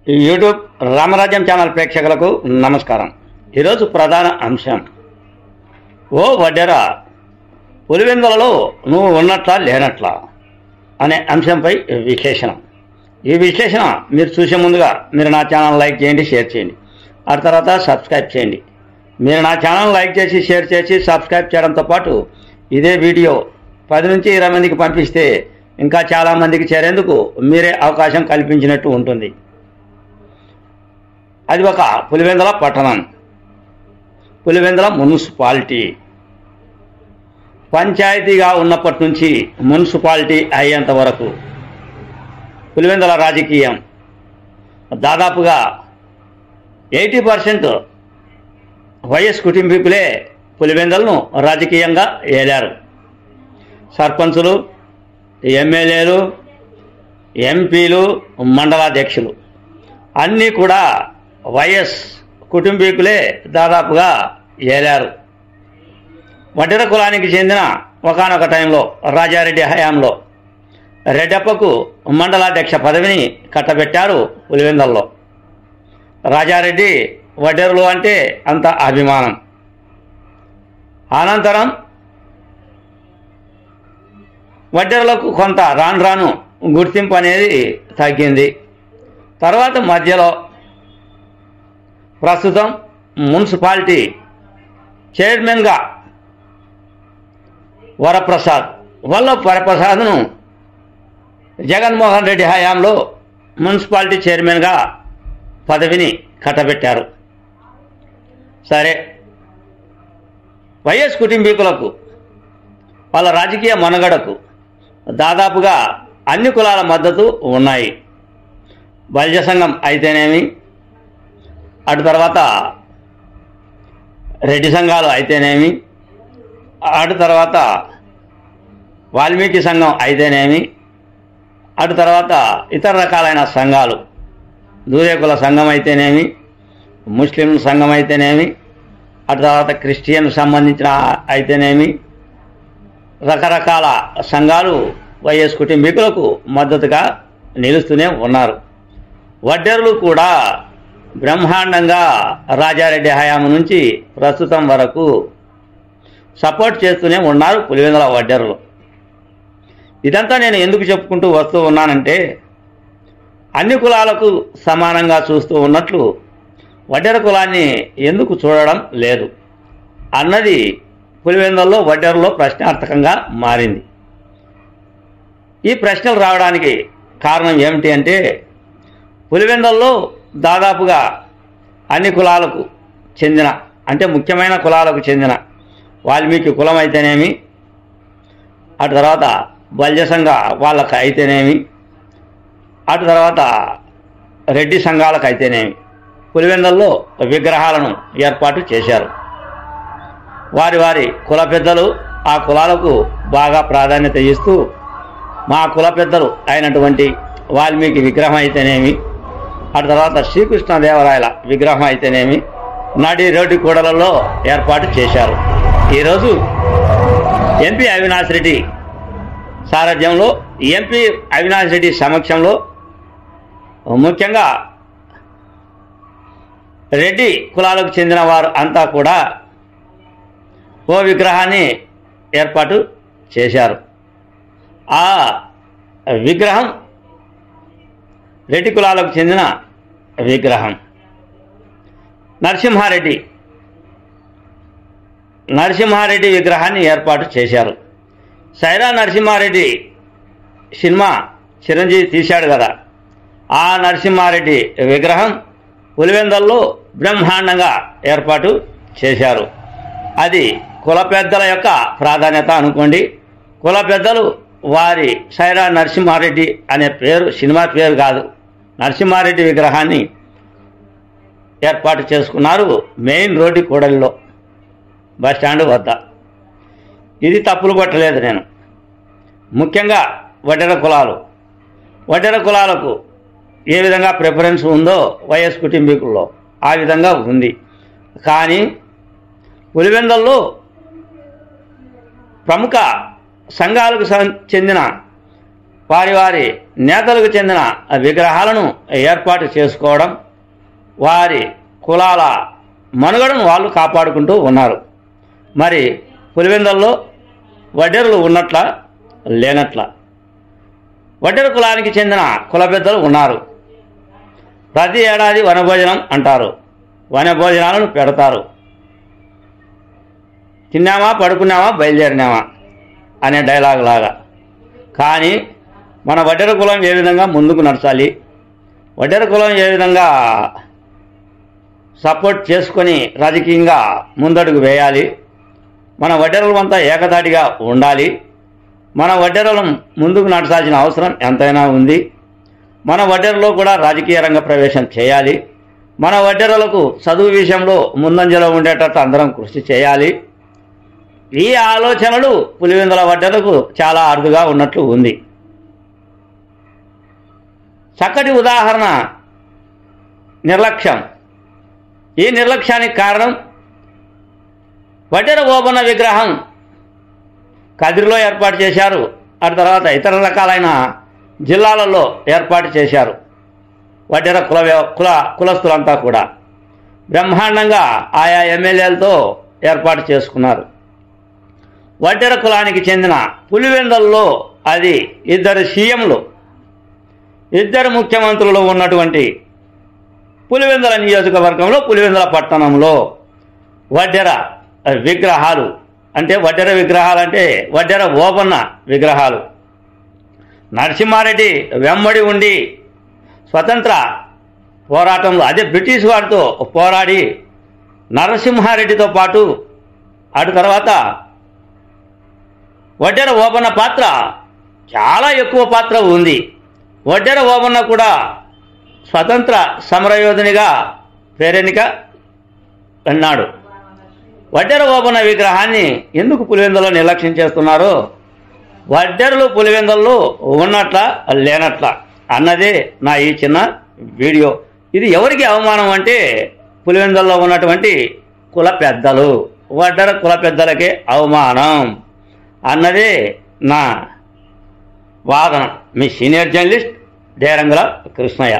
ఈ యూట్యూబ్ రామరాజ్యం ఛానల్ ప్రేక్షకులకు నమస్కారం. ఈరోజు ప్రధాన అంశం, ఓ వడ్డెరా పులివెందులలో నువ్వు ఉన్నట్లా లేనట్లా అనే అంశంపై విశ్లేషణ. ఈ విశ్లేషణ మీరు చూసే ముందుగా మీరు నా ఛానల్ లైక్ చేయండి, షేర్ చేయండి, ఆ తర్వాత సబ్స్క్రైబ్ చేయండి. మీరు నా ఛానల్ లైక్ చేసి షేర్ చేసి సబ్స్క్రైబ్ చేయడంతో పాటు ఇదే వీడియో 10 నుంచి 20 మందికి పంపిస్తే ఇంకా చాలామందికి చేరేందుకు మీరే అవకాశం కల్పించినట్టు ఉంటుంది. అది ఒక పులివెందుల పట్టణం, పులివెందుల మున్సిపాలిటీ. పంచాయతీగా ఉన్నప్పటి నుంచి మున్సిపాలిటీ అయ్యేంత వరకు పులివెందుల రాజకీయం దాదాపుగా 80% వైఎస్ కుటుంబీకులే పులివెందులను రాజకీయంగా ఏలారు. సర్పంచులు, ఎమ్మెల్యేలు, ఎంపీలు, మండలాధ్యక్షులు అన్నీ కూడా వైఎస్ కుటుంబీకులే దాదాపుగా ఏలారు. వడ్డెర కులానికి చెందిన ఒకానొక టైంలో రాజారెడ్డి హయాంలో రెడ్డప్పకు మండలాధ్యక్ష పదవిని కట్టబెట్టారు పులివెందులలో. రాజారెడ్డి వడ్డెరులు అంటే అంత అభిమానం. అనంతరం వడ్డెరులకు కొంత రాను రాను గుర్తింపు అనేది తగ్గింది. తర్వాత మధ్యలో ప్రస్తుతం మున్సిపాలిటీ చైర్మన్గా వరప్రసాద్ను జగన్మోహన్ రెడ్డి హయాంలో మున్సిపాలిటీ చైర్మన్గా పదవిని కట్టబెట్టారు. సరే, వైఎస్ కుటుంబీకులకు వాళ్ళ రాజకీయ మనుగడకు దాదాపుగా అన్ని కులాల మద్దతు ఉన్నాయి. బల్జ సంఘం అయితేనేమి, అటు తర్వాత రెడ్డి సంఘాలు అయితేనేమి, అటు తర్వాత వాల్మీకి సంఘం అయితేనేమి, అటు తర్వాత ఇతర రకాలైన సంఘాలు, దూరేకుల సంఘం అయితేనేమి, ముస్లిం సంఘం అయితేనేమి, అటు తర్వాత క్రిస్టియన్ సంబంధించిన అయితేనేమి, రకరకాల సంఘాలు వైఎస్ కుటుంబీకులకు మద్దతుగా నిలుస్తూనే ఉన్నారు. వడ్డెరులు కూడా బ్రహ్మాండంగా రాజారెడ్డి హయాం నుంచి ప్రస్తుతం వరకు సపోర్ట్ చేస్తూనే ఉన్నారు పులివెందుల వడ్డెరులు. ఇదంతా నేను ఎందుకు చెప్పుకుంటూ వస్తూ ఉన్నానంటే, అన్ని కులాలకు సమానంగా చూస్తూ ఉన్నట్లు వడ్డెర కులాన్ని ఎందుకు చూడడం లేదు అన్నది పులివెందులలో వడ్డెరలో ప్రశ్నార్థకంగా మారింది. ఈ ప్రశ్నలు రావడానికి కారణం ఏమిటి అంటే, పులివెందులలో దాదాపుగా అన్ని కులాలకు చెందిన, అంటే ముఖ్యమైన కులాలకు చెందిన వాల్మీకి కులం అయితేనేమి, అటు తర్వాత బల్జ సంఘ వాళ్ళకు అయితేనేమి, అటు తర్వాత రెడ్డి సంఘాలకు అయితేనేమి పులివెందులలో విగ్రహాలను ఏర్పాటు చేశారు. వారి వారి కుల పెద్దలు ఆ కులాలకు బాగా ప్రాధాన్యత ఇస్తూ మా కుల పెద్దలు అయినటువంటి వాల్మీకి విగ్రహం అయితేనేమి, అటు తర్వాత శ్రీకృష్ణదేవరాయల విగ్రహం అయితేనేమి నడి రోడ్డు కూడలలో ఏర్పాటు చేశారు. ఈరోజు ఎంపీ అవినాష్ రెడ్డి సారథ్యంలో, ఎంపీ అవినాష్ రెడ్డి సమక్షంలో ముఖ్యంగా రెడ్డి కులాలకు చెందిన వారు అంతా కూడా ఓ విగ్రహాన్ని ఏర్పాటు చేశారు. ఆ విగ్రహం రెడ్డి కులాలకు చెందిన విగ్రహం. నరసింహారెడ్డి విగ్రహాన్ని ఏర్పాటు చేశారు. సైరా నరసింహారెడ్డి సినిమా చిరంజీవి తీశాడు కదా, ఆ నరసింహారెడ్డి విగ్రహం పులివెందులలో బ్రహ్మాండంగా ఏర్పాటు చేశారు. అది కుల పెద్దల యొక్క ప్రాధాన్యత అనుకోండి. కుల పెద్దలు వారి సైరా నరసింహారెడ్డి అనే పేరు సినిమా పేరు కాదు, నరసింహారెడ్డి విగ్రహాన్ని ఏర్పాటు చేసుకున్నారు మెయిన్ రోడ్డు కూడలిలో, బస్టాండ్ వద్ద. ఇది తప్పులు కొట్టలేదు నేను. ముఖ్యంగా వడ్డెర కులాలకు ఏ విధంగా ప్రిఫరెన్స్ ఉందో వైఎస్ కుటుంబీకుల్లో ఆ విధంగా ఉంది. కానీ పులివెందులలో ప్రముఖ సంఘాలకు చెందిన వారి వారి నేతలకు చెందిన విగ్రహాలను ఏర్పాటు చేసుకోవడం, వారి కులాల మనుగడను వాళ్ళు కాపాడుకుంటూ ఉన్నారు. మరి పులివెందులలో వడ్డెరలు ఉన్నట్లా లేనట్లా? వడ్డెర కులానికి చెందిన కుల పెద్దలు ఉన్నారు. ప్రతి ఏడాది వనభోజనం అంటారు. వనభోజనాలను పెడతారు. తిన్నామా, పడుకున్నామా, బయలుదేరినామా అనే డైలాగ్ లాగా. కానీ మన వడ్డెర కులం ఏ విధంగా ముందుకు నడచాలి, వడ్డెర కులం ఏ విధంగా సపోర్ట్ చేసుకొని రాజకీయంగా ముందడుగు వేయాలి, మన వడ్డెరలంతా ఏకతాటిగా ఉండాలి, మన వడ్డెరలం ముందుకు నడచాల్సిన అవసరం ఎంతైనా ఉంది, మన వడ్డెరలో కూడా రాజకీయ రంగ ప్రవేశం చేయాలి, మన వడ్డెరలకు చదువు విషయంలో ముందంజలో ఉండేటట్టు అందరం కృషి చేయాలి. ఈ ఆలోచనలు పులివెందుల వడ్డెరకు చాలా అరుదుగా ఉన్నట్లు ఉంది. చక్కటి ఉదాహరణ నిర్లక్ష్యం. ఈ నిర్లక్ష్యానికి కారణం వడ్డెర ఓబన్న విగ్రహం కదిరిలో ఏర్పాటు చేశారు. ఆ తర్వాత ఇతర రకాలైన జిల్లాలలో ఏర్పాటు చేశారు. వడ్డెర కులస్తులంతా కూడా బ్రహ్మాండంగా ఆయా ఎమ్మెల్యేలతో ఏర్పాటు చేసుకున్నారు. వడ్డెర కులానికి చెందిన పులివెందులలో అది ఇద్దరు సీఎంలు, ఇద్దరు ముఖ్యమంత్రులు ఉన్నటువంటి పులివెందుల నియోజకవర్గంలో, పులివెందుల పట్టణంలో వడ్డెర విగ్రహాలు అంటే వడ్డెర ఓబన్న విగ్రహాలు. నరసింహారెడ్డి వెంబడి ఉండి స్వతంత్ర పోరాటంలో అదే బ్రిటిష్ వారితో పోరాడి నరసింహారెడ్డితో పాటు అటు తర్వాత వడ్డెర ఓబన్న పాత్ర చాలా ఎక్కువ పాత్ర ఉంది. వడ్డెర ఓబన్న కూడా స్వతంత్ర సమరయోధునిగా పేరెన్నిక అన్నాడు. వడ్డెర ఓబన్న విగ్రహాన్ని ఎందుకు పులివెందులో నిర్లక్ష్యం చేస్తున్నారో, వడ్డెరలు పులివెందుల్లో ఉన్నట్లా లేనట్లా అన్నదే నా ఈ చిన్న వీడియో. ఇది ఎవరికి అవమానం అంటే పులివెందుల్లో ఉన్నటువంటి కుల పెద్దలు, వడ్డెర కుల పెద్దలకే అవమానం అన్నదే నా వాదన. మీ సీనియర్ జర్నలిస్ట్ డేరంగుల కృష్ణయ్య.